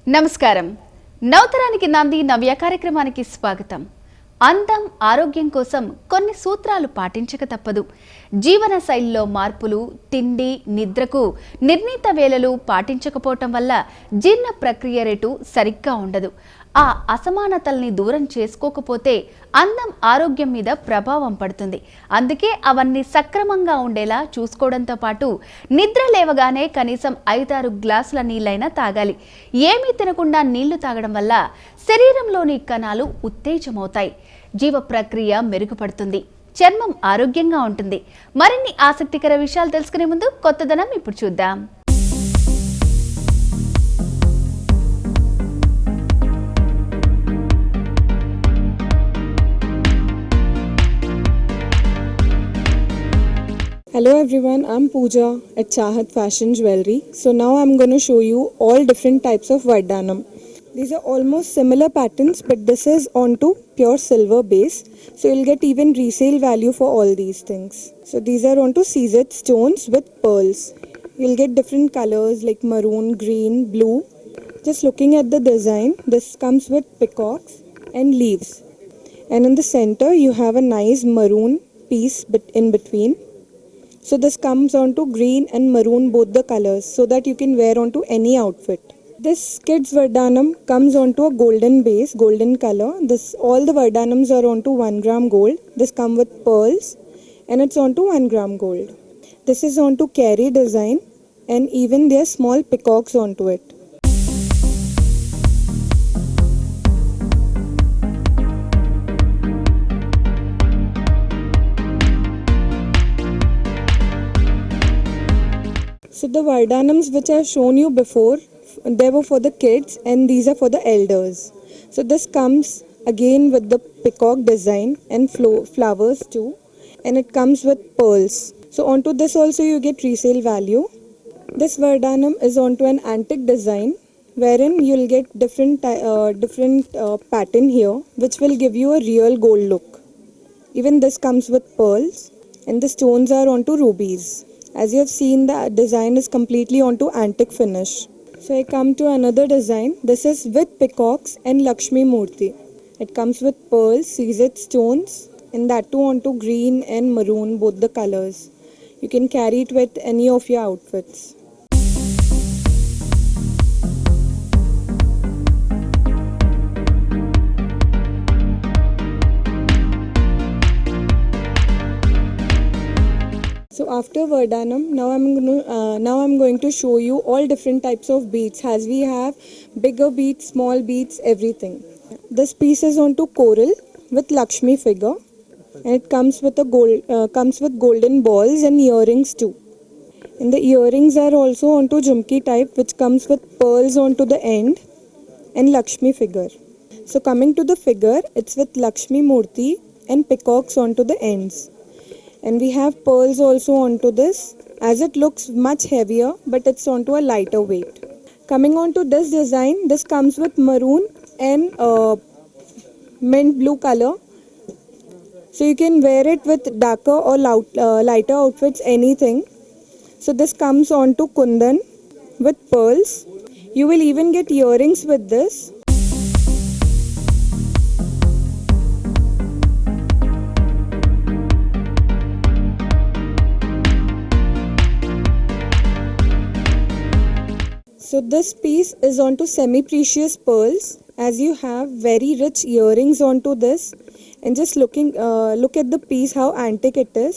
నమస్కారం. నవతరానికి నాంది నవ్య కార్యక్రమానికి స్వాగతం. అందం ఆరోగ్యం కోసం కొన్ని సూత్రాలు పాటించక తప్పదు. జీవన శైలిలో మార్పులు, తిండి, నిద్రకు నిర్ణీత వేళలు పాటించకపోవటం వల్ల జీర్ణ ప్రక్రియ రేటు సరిగ్గా ఉండదు. ఆ అసమానతల్ని దూరం చేసుకోకపోతే అందం ఆరోగ్యం మీద ప్రభావం పడుతుంది. అందుకే అవన్నీ సక్రమంగా ఉండేలా చూసుకోవడంతో పాటు నిద్ర లేవగానే కనీసం 5-6 గ్లాసుల నీళ్ళైనా తాగాలి. ఏమీ తినకుండా నీళ్లు తాగడం వల్ల శరీరంలోని కణాలు ఉత్తేజమవుతాయి, జీవ ప్రక్రియ మెరుగుపడుతుంది, చర్మం ఆరోగ్యంగా ఉంటుంది. మరిన్ని ఆసక్తికర విషయాలు తెలుసుకునే ముందు కొత్తదనం ఇప్పుడు చూద్దాం. Hello everyone, I'm Pooja at Chahat Fashion Jewelry. So now I'm going to show you all different types of Vardhanam. These are almost similar patterns, but this is onto pure silver base. So you'll get even resale value for all these things. So these are onto CZ stones with pearls. You'll get different colors like maroon, green, blue. Just looking at the design, this comes with peacocks and leaves. And in the center you have a nice maroon piece in between. So this comes onto green and maroon, both the colors, so that you can wear onto any outfit. This kids Vardhanam comes onto a golden base, golden color. All the Vardhanams are onto 1 gram gold. This come with pearls and it's onto 1 gram gold. This is onto carry design and even there are small peacocks onto it. So the Vardhanams which I have shown you before, they were for the kids and these are for the elders. So this comes again with the peacock design and flowers too, and it comes with pearls. So onto this also you get resale value. This Vardhanam is onto an antique design wherein you'll get different pattern here which will give you a real gold look. Even this comes with pearls and the stones are onto rubies. As you have seen, the design is completely onto antique finish. So I come to another design. This is with peacocks and Lakshmi Murti. It comes with pearls, CZ stones, and that too onto green and maroon, both the colors. You can carry it with any of your outfits. So after Vardhanam, now I'm going to show you all different types of beads, as we have bigger beads, small beads, everything. This piece is onto coral with Lakshmi figure, and it comes with golden balls and earrings too. And the earrings are also onto jhumki type, which comes with pearls onto the end and Lakshmi figure. So coming to the figure, it's with Lakshmi Murti and peacocks onto the ends. And we have pearls also onto this, as it looks much heavier but it's onto a lighter weight. Coming on to this design, this comes with maroon and mint blue color. So you can wear it with darker or lighter outfits, anything. So this comes onto kundan with pearls. You will even get earrings with this. So this piece is onto semi-precious pearls, as you have very rich earrings onto this. And just look at the piece, how antique it is.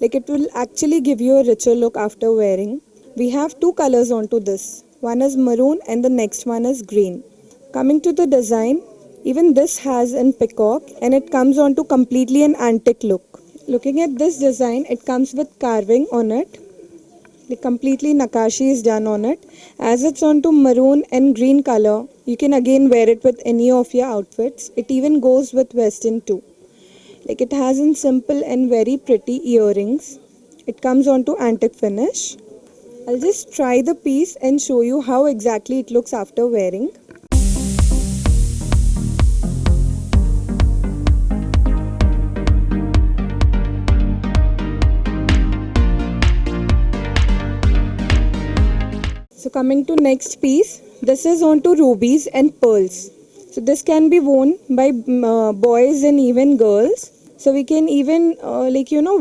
Like, it will actually give you a richer look after wearing. We have 2 colors onto this. One is maroon and the next one is green. Coming to the design, even this has an peacock and it comes onto completely an antique look. Looking at this design, it comes with carving on it. The completely nakashi is done on it. As it's onto maroon and green color, you can again wear it with any of your outfits. It even goes with western too. Like, it has in simple and very pretty earrings. It comes onto antique finish. I'll just try the piece and show you how exactly it looks after wearing. So coming to next piece, This is onto rubies and pearls. So this can be worn by boys and even girls. So we can even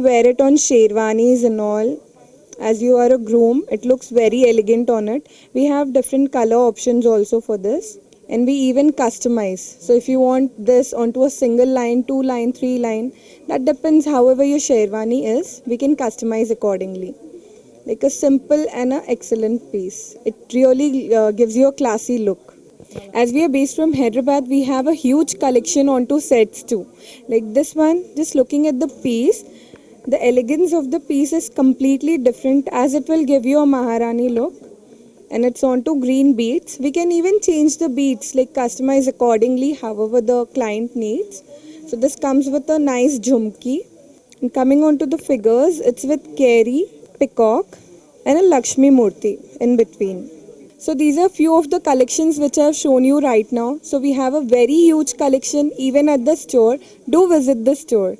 wear it on sherwanis and all. As you are a groom, it looks very elegant on it. We have different color options also for this, and we even customize. So if you want this onto a single line, 2 line, 3 line, that depends however your sherwani is, we can customize accordingly. Like a simple and a excellent piece. It really gives you a classy look. As we are based from Hyderabad, we have a huge collection onto sets too. Like this one, just looking at the piece, the elegance of the piece is completely different, as it will give you a Maharani look. And it's onto green beads. We can even change the beads, like customize accordingly however the client needs. So this comes with a nice jhumki. And coming on to the figures, it's with Keri, peacock and a Lakshmi Murti in between. So these are few of the collections which I have shown you right now. So we have a very huge collection even at the store. Do visit the store.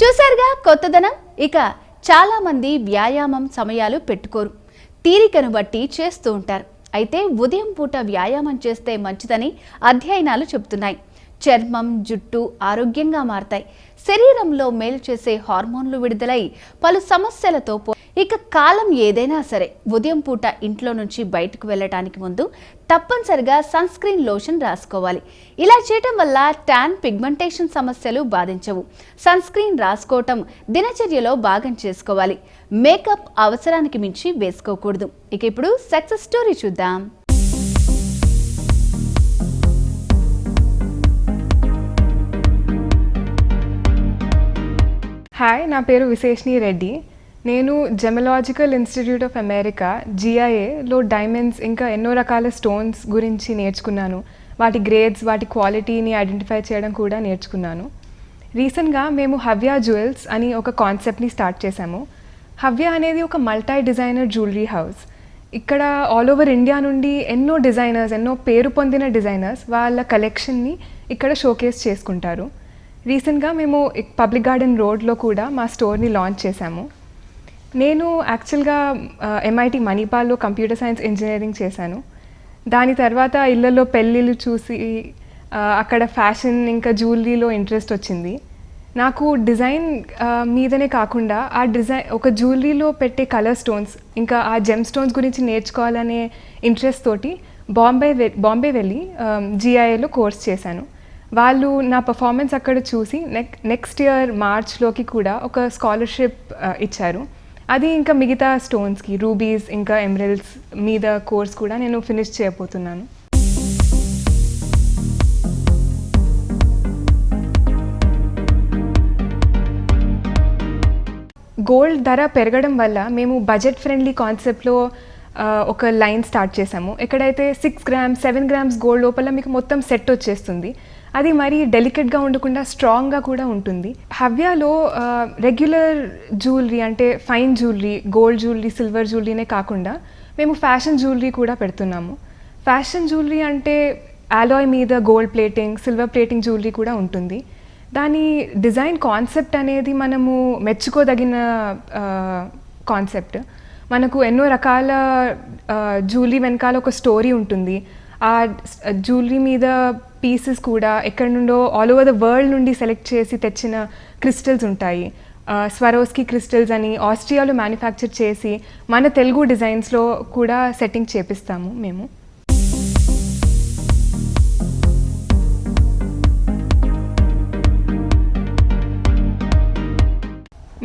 చూసారుగా కొత్తదనం. ఇక చాలా మంది వ్యాయామం సమయాలు పెట్టుకోరు, తీరికను బట్టి చేస్తూ ఉంటారు. అయితే ఉదయం పూట వ్యాయామం చేస్తే మంచిదని అధ్యయనాలు చెబుతున్నాయి. చర్మం, జుట్టు ఆరోగ్యంగా మారతాయి. శరీరంలో మేలు చేసే హార్మోన్లు విడుదలై పలు సమస్యలతో ఇక కాలం ఏదైనా సరే ఉదయం పూట ఇంట్లో నుంచి బయటకు వెళ్ళటానికి ముందు తప్పనిసరిగా సన్ స్క్రీన్ లోషన్ రాసుకోవాలి. ఇలా చేయటం వల్ల ట్యాన్, పిగ్మెంటేషన్ సమస్యలు బాధించవు. సన్ స్క్రీన్ రాసుకోవటం దినచర్యలో భాగం చేసుకోవాలి. మేకప్ అవసరానికి మించి వేసుకోకూడదు. ఇక ఇప్పుడు సక్సెస్ స్టోరీ చూద్దాం. హాయ్, నా పేరు విశేష్ని రెడ్డి. నేను జెమలాజికల్ ఇన్స్టిట్యూట్ ఆఫ్ అమెరికా GIAలో డైమండ్స్ ఇంకా ఎన్నో రకాల స్టోన్స్ గురించి నేర్చుకున్నాను. వాటి గ్రేడ్స్, వాటి క్వాలిటీని ఐడెంటిఫై చేయడం కూడా నేర్చుకున్నాను. రీసెంట్గా మేము హవ్య జ్యువెల్స్ అని ఒక కాన్సెప్ట్ని స్టార్ట్ చేశాము. హవ్య అనేది ఒక మల్టీ డిజైనర్ జ్యువెలరీ హౌస్. ఇక్కడ ఆల్ ఓవర్ ఇండియా నుండి ఎన్నో డిజైనర్స్, ఎన్నో పేరు పొందిన డిజైనర్స్ వాళ్ళ కలెక్షన్ని ఇక్కడ షోకేస్ చేసుకుంటారు. రీసెంట్గా మేము పబ్లిక్ గార్డెన్ రోడ్లో కూడా మా స్టోర్ని లాంచ్ చేశాము. నేను యాక్చువల్గా MIT మణిపాల్లో కంప్యూటర్ సైన్స్ ఇంజనీరింగ్ చేశాను. దాని తర్వాత ఇళ్ళల్లో పెళ్ళిళ్ళు చూసి అక్కడ ఫ్యాషన్ ఇంకా జ్యువెలరీలో ఇంట్రెస్ట్ వచ్చింది. నాకు డిజైన్ మీదనే కాకుండా ఒక జ్యువెలరీలో పెట్టే కలర్ స్టోన్స్ ఇంకా ఆ జెమ్ స్టోన్స్ గురించి నేర్చుకోవాలనే ఇంట్రెస్ట్ తోటి బాంబే వెళ్ళి GIAలో కోర్స్ చేశాను. వాళ్ళు నా పర్ఫార్మెన్స్ అక్కడ చూసి నెక్స్ట్ ఇయర్ మార్చ్లోకి కూడా ఒక స్కాలర్షిప్ ఇచ్చారు. అది ఇంకా మిగతా స్టోన్స్కి, రూబీస్ ఇంకా ఎమరల్డ్స్ మీద కోర్స్ కూడా నేను ఫినిష్ చేయబోతున్నాను. గోల్డ్ ధర పెరగడం వల్ల మేము బడ్జెట్ ఫ్రెండ్లీ కాన్సెప్ట్లో ఒక లైన్ స్టార్ట్ చేసాము. ఎక్కడైతే 6 grams 7 grams గోల్డ్ లోపల మీకు మొత్తం సెట్ వచ్చేస్తుంది. అది మరీ డెలికేట్గా ఉండకుండా స్ట్రాంగ్గా కూడా ఉంటుంది. హవ్యాలో రెగ్యులర్ జ్యువెలరీ అంటే fine jewellery, gold jewellery, silver జ్యువెలరీనే కాకుండా మేము ఫ్యాషన్ జ్యువెలరీ కూడా పెడుతున్నాము. ఫ్యాషన్ జ్యువెలరీ అంటే అలాయ్ మీద gold plating, silver plating jewellery కూడా ఉంటుంది. దాని డిజైన్ కాన్సెప్ట్ అనేది మనము మెచ్చుకోదగిన కాన్సెప్ట్. మనకు ఎన్నో రకాల జ్యువెలరీ వెనకాల ఒక స్టోరీ ఉంటుంది. ఆ జ్యువెలరీ మీద పీసెస్ కూడా ఎక్కడి నుండో ఆల్ ఓవర్ ద వరల్డ్ నుండి సెలెక్ట్ చేసి తెచ్చిన క్రిస్టల్స్ ఉంటాయి. స్వరోస్కి క్రిస్టల్స్ అని ఆస్ట్రియాలో మ్యానుఫ్యాక్చర్ చేసి మన తెలుగు డిజైన్స్లో కూడా సెట్టింగ్ చేపిస్తాము మేము.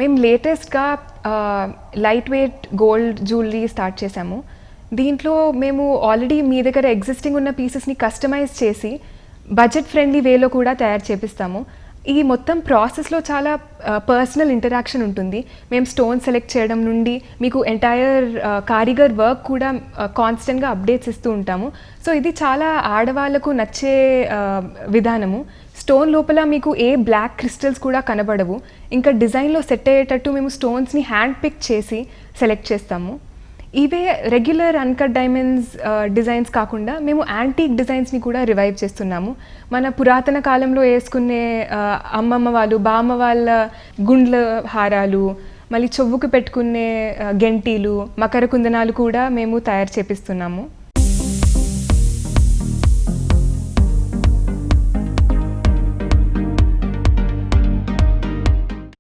మేము లేటెస్ట్గా light weight gold jewellery start చేసాము. దీంట్లో మేము ఆల్రెడీ మీ దగ్గర ఎగ్జిస్టింగ్ ఉన్న పీసెస్ని కస్టమైజ్ చేసి బడ్జెట్ ఫ్రెండ్లీ వేలో కూడా తయారు చేపిస్తాము. ఈ మొత్తం ప్రాసెస్లో చాలా పర్సనల్ ఇంటరాక్షన్ ఉంటుంది. మేము స్టోన్ సెలెక్ట్ చేయడం నుండి మీకు ఎంటైర్ కారిగర్ వర్క్ కూడా కాన్స్టెంట్గా అప్డేట్స్ ఇస్తూ ఉంటాము. సో ఇది చాలా ఆడవాళ్ళకు నచ్చే విధానము. స్టోన్ లోపల మీకు ఏ బ్లాక్ క్రిస్టల్స్ కూడా కనబడవు. ఇంకా డిజైన్లో సెట్ అయ్యేటట్టు మేము స్టోన్స్ని హ్యాండ్ పిక్ చేసి సెలెక్ట్ చేస్తాము. ఇవే రెగ్యులర్ అన్కట్ డైమండ్స్ డిజైన్స్ కాకుండా మేము యాంటీక్ డిజైన్స్ని కూడా రివైవ్ చేస్తున్నాము. మన పురాతన కాలంలో వేసుకునే అమ్మమ్మ వాళ్ళు బామ్మ వాళ్ళ గుండ్ల హారాలు, మళ్ళీ చెవుకు పెట్టుకునే గెంటీలు, మకర కుందనాలు కూడా మేము తయారు చేపిస్తున్నాము.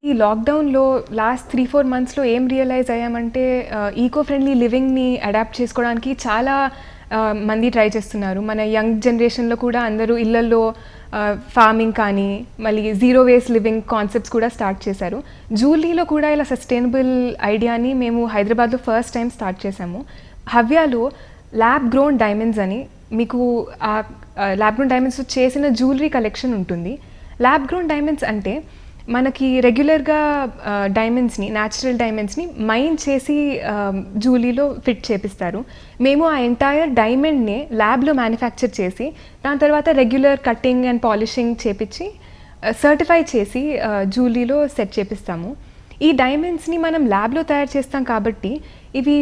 ఈ లాక్డౌన్లో లాస్ట్ 3-4 మంత్స్లో ఏం రియలైజ్ అయ్యామంటే ఈకో ఫ్రెండ్లీ లివింగ్ని అడాప్ట్ చేసుకోవడానికి చాలా మంది ట్రై చేస్తున్నారు. మన యంగ్ జనరేషన్లో కూడా అందరూ ఇళ్లల్లో ఫార్మింగ్ కానీ మళ్ళీ జీరో వేస్ట్ లివింగ్ కాన్సెప్ట్స్ కూడా స్టార్ట్ చేశారు. జూలీలో కూడా ఇలా సస్టైనబుల్ ఐడియాని మేము హైదరాబాద్లో ఫస్ట్ టైం స్టార్ట్ చేశాము. హవ్యాలో ల్యాబ్ గ్రోన్ డైమండ్స్ అని మీకు ఆ ల్యాబ్ గ్రోన్ డైమండ్స్ చేసిన జ్యువెలరీ కలెక్షన్ ఉంటుంది. ల్యాబ్ గ్రోన్ డైమండ్స్ అంటే మనకి రెగ్యులర్గా డైమండ్స్ని, న్యాచురల్ డైమండ్స్ని మైన్ చేసి జ్యువెలరీలో ఫిట్ చేపిస్తారు. మేము ఆ ఎంటైర్ డైమండ్ని ల్యాబ్లో మ్యానుఫ్యాక్చర్ చేసి దాని తర్వాత రెగ్యులర్ కట్టింగ్ అండ్ పాలిషింగ్ చేపించి సర్టిఫై చేసి జ్యువెలరీలో సెట్ చేపిస్తాము. ఈ డైమండ్స్ని మనం ల్యాబ్లో తయారు చేస్తాం కాబట్టి ఇవి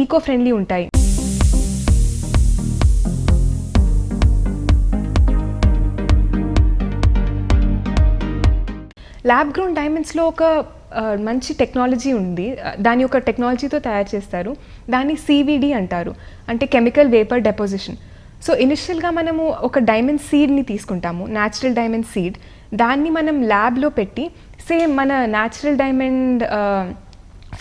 ఈకో ఫ్రెండ్లీ ఉంటాయి. ల్యాబ్ గ్రోన్ డైమండ్స్లో ఒక మంచి టెక్నాలజీ ఉంది. దాని యొక్క టెక్నాలజీతో తయారు చేస్తారు. దాన్ని CVD అంటారు, అంటే కెమికల్ వేపర్ డెపోజిషన్. సో ఇనిషియల్గా మనము ఒక డైమండ్ సీడ్ని తీసుకుంటాము, న్యాచురల్ డైమండ్ సీడ్. దాన్ని మనం ల్యాబ్లో పెట్టి సేమ్ మన న్యాచురల్ డైమండ్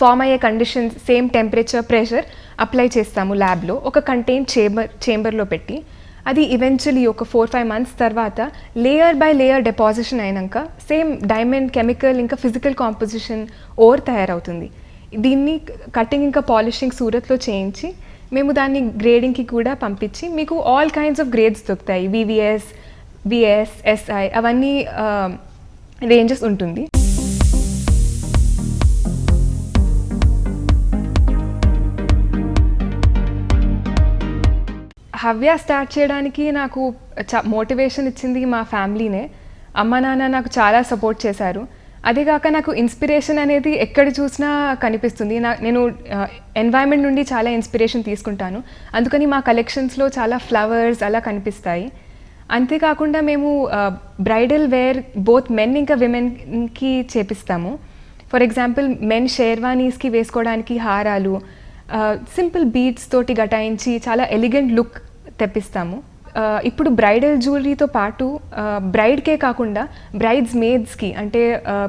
ఫామ్ అయ్యే conditions, same temperature, pressure apply చేస్తాము ల్యాబ్లో ఒక కంటైన్ చేంబర్లో పెట్టి. అది ఈవెన్చువలీ ఒక 4-5 మంత్స్ తర్వాత లేయర్ బై లేయర్ డెపాజిషన్ అయినాక సేమ్ డైమండ్ కెమికల్ ఇంకా ఫిజికల్ కాంపోజిషన్ ఓర్ తయారవుతుంది. దీన్ని కటింగ్ ఇంకా పాలిషింగ్ సూరత్లో చేయించి మేము దాన్ని గ్రేడింగ్కి కూడా పంపించి మీకు ఆల్ కైండ్స్ ఆఫ్ గ్రేడ్స్ దొరుకుతాయి. VVS, VS, SI అవన్నీ రేంజెస్ ఉంటుంది. హవ్య స్టార్ట్ చేయడానికి నాకు మోటివేషన్ ఇచ్చింది మా ఫ్యామిలీనే. అమ్మ నాన్న నాకు చాలా సపోర్ట్ చేశారు. అదేగాక నాకు ఇన్స్పిరేషన్ అనేది ఎక్కడ చూసినా కనిపిస్తుంది. నేను ఎన్వైరన్మెంట్ నుండి చాలా ఇన్స్పిరేషన్ తీసుకుంటాను. అందుకని మా కలెక్షన్స్లో చాలా ఫ్లవర్స్ అలా కనిపిస్తాయి. అంతేకాకుండా మేము బ్రైడల్ వేర్ బోత్ మెన్ ఇంకా విమెన్కి చేపిస్తాము. ఫర్ ఎగ్జాంపుల్ మెన్ షేర్వానీస్కి వేసుకోవడానికి హారాలు సింపుల్ బీడ్స్ తోటి గటాయించి చాలా ఎలిగెంట్ లుక్ తెప్పిస్తాము. ఇప్పుడు బ్రైడల్ జ్యువెలరీతో పాటు బ్రైడ్కే కాకుండా బ్రైడ్స్ మేడ్స్కి, అంటే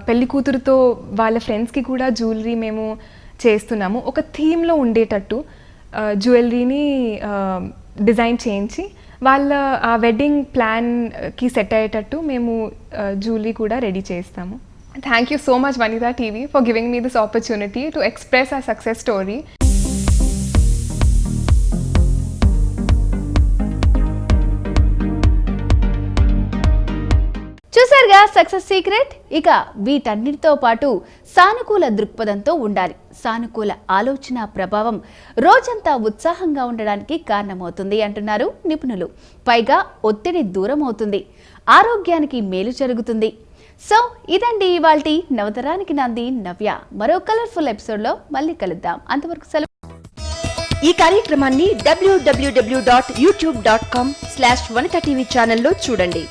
పెళ్లి కూతురుతో వాళ్ళ ఫ్రెండ్స్కి కూడా జ్యువెలరీ మేము చేస్తున్నాము. ఒక థీమ్లో ఉండేటట్టు జ్యువెలరీని డిజైన్ చేయించి వాళ్ళ ఆ వెడ్డింగ్ ప్లాన్కి సెట్ అయ్యేటట్టు మేము జ్యువెలరీ కూడా రెడీ చేస్తాము. Thank you so much Vanitha TV for giving me this opportunity to express our success story. చూసారుగా సక్సెస్ సీక్రెట్. ఇక వీటన్నిటితో పాటు సానుకూల దృక్పథంతో ఉండాలి. సానుకూల ఆలోచన ప్రభావం రోజంతా ఉత్సాహంగా ఉండడానికి కారణమవుతుంది అంటున్నారు నిపుణులు. పైగా ఒత్తిడి దూరం అవుతుంది, ఆరోగ్యానికి మేలు జరుగుతుంది. సో ఇదండి ఇవాల్టి నవతరానికి నాంది నవ్య. మరో కలర్ఫుల్ ఎపిసోడ్లో మళ్ళీ కలుద్దాం. అంతవరకు సెలవు. ఈ కార్యక్రమాన్ని www.youtube.com/vanitha TV ఛానల్లో చూడండి.